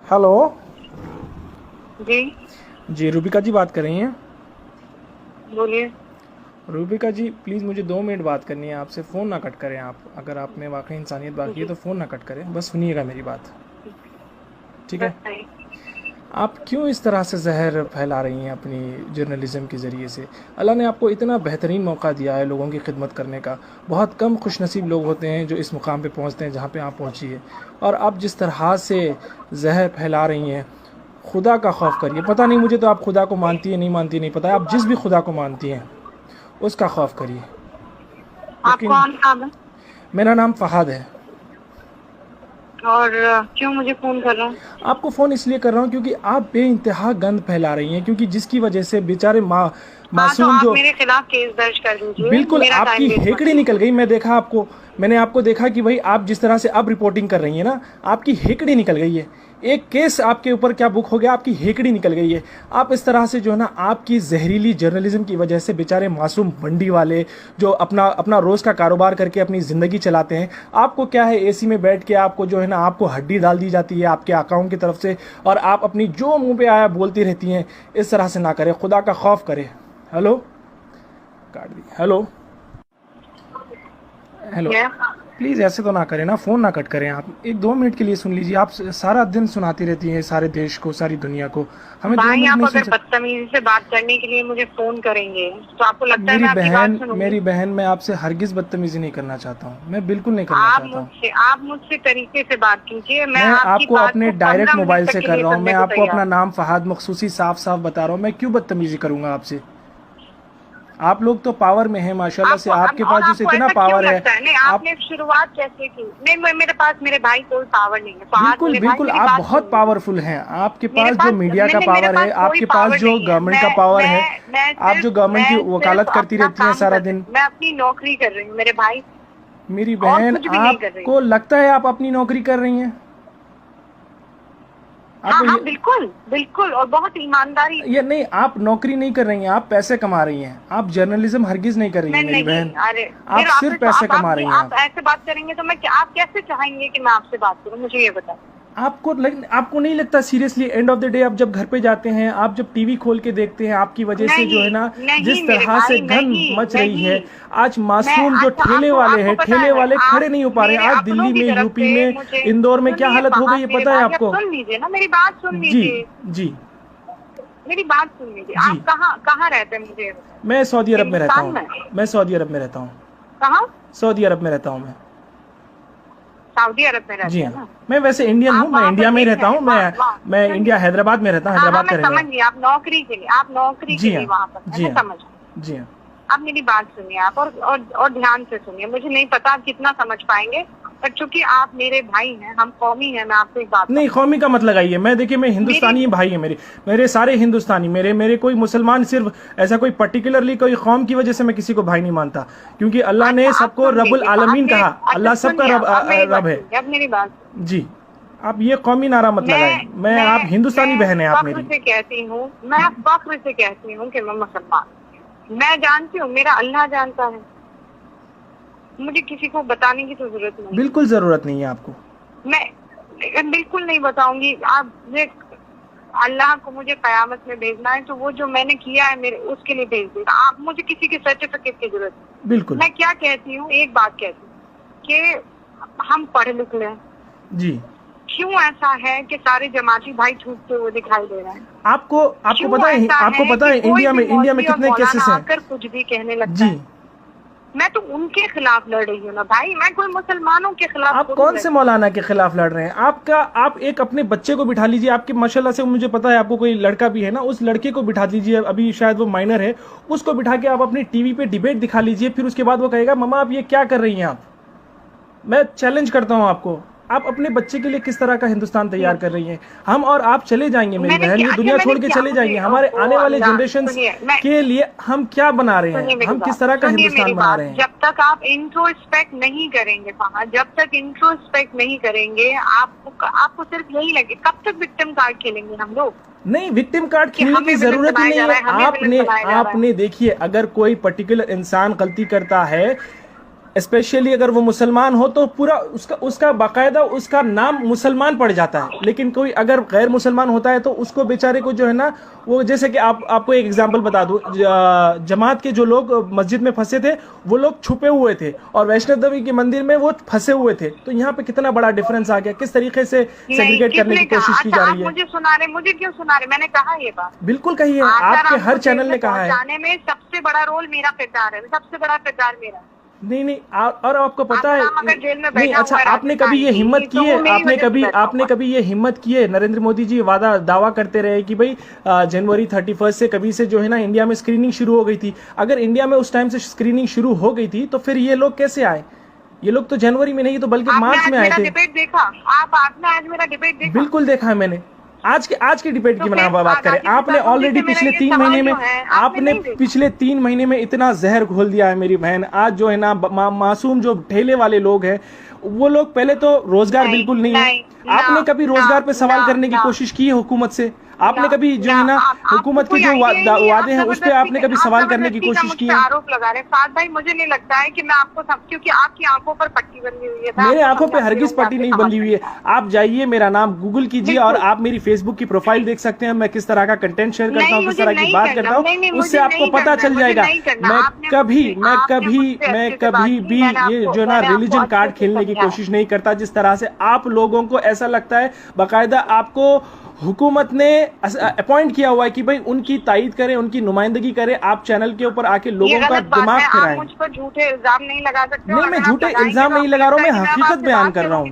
Hello. जी जी रूबिका जी बात कर रही हैं? बोलिए। रूबिका जी प्लीज़ मुझे 2 मिनट बात करनी है आपसे। फ़ोन ना कट करें आप। अगर आप में वाकई इंसानियत बाकी है जी तो फ़ोन ना कट करें, बस सुनिएगा मेरी बात। ठीक है? बताइए। आप क्यों इस तरह से जहर फैला रही हैं अपनी जर्नलिज़म के ज़रिए से? अल्लाह ने आपको इतना बेहतरीन मौका दिया है लोगों की खिदमत करने का। बहुत कम खुशनसीब लोग होते हैं जो इस मुकाम पे पहुंचते हैं जहां पे आप पहुंची है। और आप जिस तरह से जहर फैला रही हैं, खुदा का खौफ करिए। पता नहीं मुझे तो आप खुदा को मानती है नहीं मानती नहीं पता है। आप जिस भी खुदा को मानती हैं उसका खौफ करिए। आप यकीन। कौन साहब हैं? मेरा नाम फ़हाद है। और क्यों मुझे फोन कर रहा है? आपको फ़ोन इसलिए कर रहा हूँ क्योंकि आप बेइंतहा गंद फैला रही हैं, क्योंकि जिसकी वजह से बेचारे हाँ, तो मासूम आप जो मेरे खिलाफ केस दर्ज कर दीजिए। बिल्कुल मेरा टाइम आपकी वेस्ट मत हेकड़ी निकल कीजिए। गई। मैं देखा आपको, मैंने आपको देखा कि भाई आप जिस तरह से अब रिपोर्टिंग कर रही हैं ना, आपकी हेकड़ी निकल गई है। एक केस आपके ऊपर क्या बुक हो गया, आपकी हेकड़ी निकल गई है। आप इस तरह से जो है ना, आपकी जहरीली जर्नलिज्म की वजह से बेचारे मासूम मंडी वाले जो अपना अपना रोज़ का कारोबार करके अपनी ज़िंदगी चलाते हैं, आपको क्या है, एसी में बैठ के आपको जो है ना, आपको हड्डी डाल दी जाती है आपके अकाउंट की तरफ से, और आप अपनी जो मुंह पे आया बोलती रहती हैं। इस तरह से ना करें, खुदा का खौफ करें। हेलो, काट दी। Hello hello. क्या? प्लीज़ ऐसे तो ना करें ना, फ़ोन ना कट करें आप। 1-2 मिनट के लिए सुन लीजिए। आप सारा दिन सुनाती रहती हैं सारे देश को, सारी दुनिया को। हमें दो भाई, मिनट आप नहीं सुन अगर सकते? बदतमीजी से बात करने के लिए मुझे फोन करेंगे तो आपको लगता है मैं आपकी बात सुनूंगी? मेरी बहन, मैं आपसे हरगिज़ बदतमीज़ी नहीं करना चाहता हूँ। मैं बिल्कुल नहीं करना चाहता हूँ। आप मुझसे तरीके से बात कीजिए। मैं मैं आपकी आपको बात अपने को डायरेक्ट 15 मोबाइल मिनट तक से के कर लिए रहा हूँ। सुनने मैं को आपको अपना तैयार हूँ। नाम फ़हाद मखसूसी साफ साफ बता रहा हूँ। मैं क्यों बदतमीज़ी करूँगा आपसे? आप लोग तो पावर में हैं माशाल्लाह से। आपको आपके पास और जैसे आपको इतना ऐसा क्यों पावर है। लगता है? नहीं, आप आपने शुरुआत कैसे की? नहीं, मेरे पास मेरे भाई कोई पावर नहीं है। फहाद बिल्कुल मेरे भाई, बिल्कुल मेरी आप बात बहुत सुन लीजिए। पावरफुल हैं। आपके मेरे पास जो पास मीडिया का मैंने मेरे पावर पास है, कोई आपके पास पावर जो नहीं है। गवर्नमेंट का पावर है, आप जो गवर्नमेंट की मैं सिर्फ वकालत करती अपना रहती हैं काम सारा कर रही दिन। हूँ। मैं अपनी नौकरी कर रही हूँ मेरे भाई। मेरी और बहन, कुछ भी नहीं कर रही हूँ। आपको लगता है आप अपनी नौकरी कर रही हैं? हाँ आपको हाँ, बिल्कुल बिल्कुल, और बहुत ईमानदारी ये से। नहीं, आप नौकरी नहीं कर रही हैं, आप पैसे कमा रही हैं। आप जर्नलिज्म हरगिज़ नहीं कर रही मैं हैं मेरी नहीं। बहन। अरे आप फिर सिर्फ पैसे कमा रही हैं आप ऐसे बात करेंगे तो आप कैसे चाहेंगे कि मैं आपसे बात करूँ? मुझे ये बताएं। आपको नहीं लगता seriously, end of the day आप जब घर पे जाते हैं, आप जब टीवी खोल के देखते हैं, आपकी वजह से जो नहीं है ना, नहीं जिस मेरे तरह से भाई, गंद नहीं मच रही नहीं। है। आज मैं मासूम जो अच्छा, ठेले आपको वाले आपको हैं, पता ठेले है, वाले आप खड़े नहीं हो पा रहे मेरे हैं। आज अपनों दिल्ली की में, तरफ यूपी से में, मुझे इंदौर में क्या सुनिए। हालत हो गई फहाद है मेरे पता है भाई, आप आपको? सुन लीजिए ना, मेरी बात सुन जी लीजिए। जी मेरी बात सुन लीजिए। जी। आप कहाँ कहाँ रहते हैं मुझे ये बताएं। मैं सऊदी अरब में रहता हिंदुस्तान हूँ। में? मैं सऊदी अरब में रहता हूँ। कहाँ? सऊदी अरब में रहता हूँ मैं। सऊदी अरब में जी रहते हैं हाँ। ना? मैं वैसे इंडियन हूँ, आप मैं वहाँ पर इंडिया में ही एक रहता हूँ। वहाँ वहाँ मैं इंडिया सुनिए। हैदराबाद में रहता हूँ, हाँ हाँ, हैदराबाद मैं का रहने समझ वाला। गई। आप नौकरी के जी लिए हाँ वहाँ पर है, जी मैं हाँ समझ गई। जी हाँ। आप मेरी बात सुनिए। आप और ध्यान से सुनिए। मुझे नहीं पता आप कितना समझ पाएंगे, पर चूंकि आप मेरे भाई हैं, हम कौमी हैं, मैं आपको एक बात नहीं, बताऊं। कौमी का मत लगाइए। मैं देखिए, मैं मेरी हिंदुस्तानी भाई है मेरे। मेरे सारे हिंदुस्तानी, मेरे मेरे कोई मुसलमान, सिर्फ ऐसा कोई पर्टिकुलरली कोई कौम की वजह से मैं किसी को भाई नहीं मानता, क्योंकि अल्लाह ने अच्छा, आप सबको सुन रब्बुल लीजिए। आलमीन आपने कहा। अच्छा अल्लाह सबका सुनिए। अब मेरी बात रब है। सुनिए। अब मेरी बात सुनिए। जी। आप ये कौमी नारा मत लगाएं। आप हिंदुस्तानी मैं बहन है आप फख्र मेरी। से कहती हूँ, मैं फख्र से कहती हूँ कि मैं मुसलमान हूँ। मैं जानती हूँ, मेरा अल्लाह जानता है। मुझे किसी को बताने की तो जरूरत नहीं है। बिल्कुल ज़रूरत नहीं है आपको। मैं बिल्कुल नहीं बताऊंगी। आप अल्लाह को मुझे कयामत में भेजना है तो वो जो मैंने किया है मेरे उसके लिए भेज देगा। आप मुझे किसी के सर्टिफिकेट की जरूरत नहीं। बिल्कुल। मैं क्या कहती हूँ, एक बात कहती हूँ कि हम पढ़े लिख लें। जी। क्यों ऐसा है कि सारे जमाती भाई छूटते हुए दिखाई दे रहे हैं? आपको आपको क्यों पता है, ऐसा आपको है पता कि है कोई भी इंडिया में मौलवी और कितने मौलाना केसेस हैं? आकर कुछ भी कहने लगता जी। है? मैं तो उनके खिलाफ लड़ रही हूँ ना भाई, मैं कोई मुसलमानों के खिलाफ आप थोड़ी कौन लड़ से रही मौलाना के खिलाफ लड़ रहे हैं? आप एक अपने बच्चे को बिठा लीजिए। आपके माशाल्लाह से मुझे पता है आपको कोई लड़का भी है ना, उस लड़के को बिठा लीजिए। अभी शायद वो माइनर है। उसको बिठा के आप अपनी टीवी पे डिबेट दिखा लीजिए। फिर उसके बाद वो कहेगा, मम्मा आप ये क्या कर रही हैं आप? मैं चैलेंज करता हूं आपको। आप अपने बच्चे के लिए किस तरह का हिंदुस्तान तैयार कर रही हैं? हम और आप चले जाएंगे मेरी मैंने बहन, क्या ये अच्छा दुनिया मैंने छोड़ के क्या चले मुझे जाएंगे। हमारे ओहो आने वाले अल्लाह, जनरेशन्स सुनिए। मैं के लिए हम क्या बना रहे सुनिए हैं? मेरी हम बात, किस तरह का सुनिए मेरी हिंदुस्तान बना बात। रहे हैं? जब तक आप इंट्रोस्पेक्ट नहीं करेंगे फहद, जब तक इंट्रोस्पेक्ट नहीं करेंगे, आपको सिर्फ यही लगे। कब तक विक्टिम कार्ड खेलेंगे हम लोग? नहीं, विक्टिम कार्ड कि खेलने की हमें विलन जरूरत ही बनाया नहीं जा है। रहा है, हमें विलन बनाया जा रहा है। आपने देखिए, अगर कोई पर्टिकुलर इंसान गलती करता है, स्पेशली अगर वो मुसलमान हो तो पूरा उसका बाकायदा उसका नाम मुसलमान पड़ जाता है। लेकिन कोई अगर गैर मुसलमान होता है तो उसको बेचारे को जो है ना, वो जैसे कि आपको एक एग्जांपल बता दूं, जमात के जो लोग मस्जिद में फंसे थे वो लोग छुपे हुए थे और वैष्णव देवी के मंदिर में वो फंसे हुए थे। तो यहाँ पे कितना बड़ा डिफरेंस आ गया, किस तरीके से सेग्रीगेट करने की कोशिश की जा रही है। मुझे सुना रहे, मुझे क्यों सुना रहे? मैंने कहा ये बात बिल्कुल कही है, आपके हर चैनल ने कहा है। जाने में सबसे बड़ा रोल मेरा किरदार है, सबसे बड़ा किरदार मेरा। नहीं और आपको पता है जेल में नहीं, अच्छा आपने कभी ये हिम्मत की है, आपने कभी ये हिम्मत की है? नरेंद्र मोदी जी दावा करते रहे कि भाई जनवरी 31 से कभी से जो है ना इंडिया में स्क्रीनिंग शुरू हो गई थी। अगर इंडिया में उस टाइम से स्क्रीनिंग शुरू हो गई थी तो फिर ये लोग कैसे आए? ये लोग तो जनवरी में नहीं तो बल्कि मार्च में आए थे। डिबेट देखा आपने? आज मेरा डिबेट देखा? बिल्कुल देखा है मैंने। आज के डिबेट की बात करें, आपने ऑलरेडी पिछले 3 महीने में पिछले 3 महीने में इतना जहर घोल दिया है मेरी बहन। आज जो है ना मासूम जो ठेले वाले लोग हैं वो लोग, पहले तो रोजगार बिल्कुल नहीं है। आपने कभी रोजगार पे सवाल करने की कोशिश की है हुकूमत से? आपने कभी जो है ना हुकूमत के जो वादे हैं उस पर आपने कभी सवाल करने की कोशिश की है? आरोप लगा रहे फाद भाई, मुझे नहीं लगता है कि मैं आपको क्योंकि आपकी आंखों पर पट्टी बंधी हुई है। मेरे आंखों पे हरगिज पट्टी नहीं बंधी हुई है। आप जाइए, मेरा नाम गूगल कीजिए और आप मेरी फेसबुक की प्रोफाइल देख सकते हैं। मैं किस तरह का कंटेंट शेयर करता हूँ, किस तरह की बात करता हूँ, उससे आपको पता चल जाएगा। मैं कभी भी ये जो ना रिलीजन कार्ड खेलने की कोशिश नहीं करता जिस तरह से आप लोगों को ऐसा लगता है। बाकायदा आपको हुकूमत ने अपॉइंट किया हुआ है कि भाई उनकी तायीद करें, उनकी नुमाइंदगी करें। आप चैनल के ऊपर आके लोगों का दिमाग खराएं। मुझ पर झूठे इल्जाम नहीं लगा सकते। नहीं, मैं झूठे इल्जाम नहीं लगा रहा हूँ, मैं हकीकत बयान कर रहा हूँ।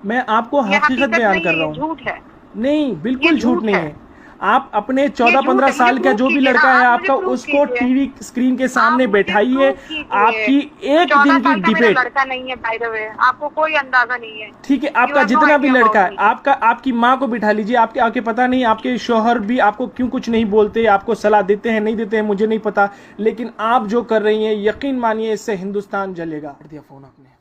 मैं आपको हकीकत बयान कर रहा हूँ। झूठ है? नहीं, बिल्कुल झूठ नहीं है। आप अपने 14-15 साल का जो भी लड़का है आपका, उसको टीवी स्क्रीन के सामने बैठाइए। आपकी एक दिन की डिबेट, लड़का नहीं है बाय द वे, आपको कोई अंदाजा नहीं है। ठीक है, आपका जितना भी लड़का है, आपकी माँ को बिठा लीजिए। आपके पता नहीं आपके शौहर भी आपको क्यों कुछ नहीं बोलते, आपको सलाह देते हैं नहीं देते हैं मुझे नहीं पता, लेकिन आप जो कर रही हैं यकीन मानिए इससे हिंदुस्तान जलेगा। दिया फोन आपने।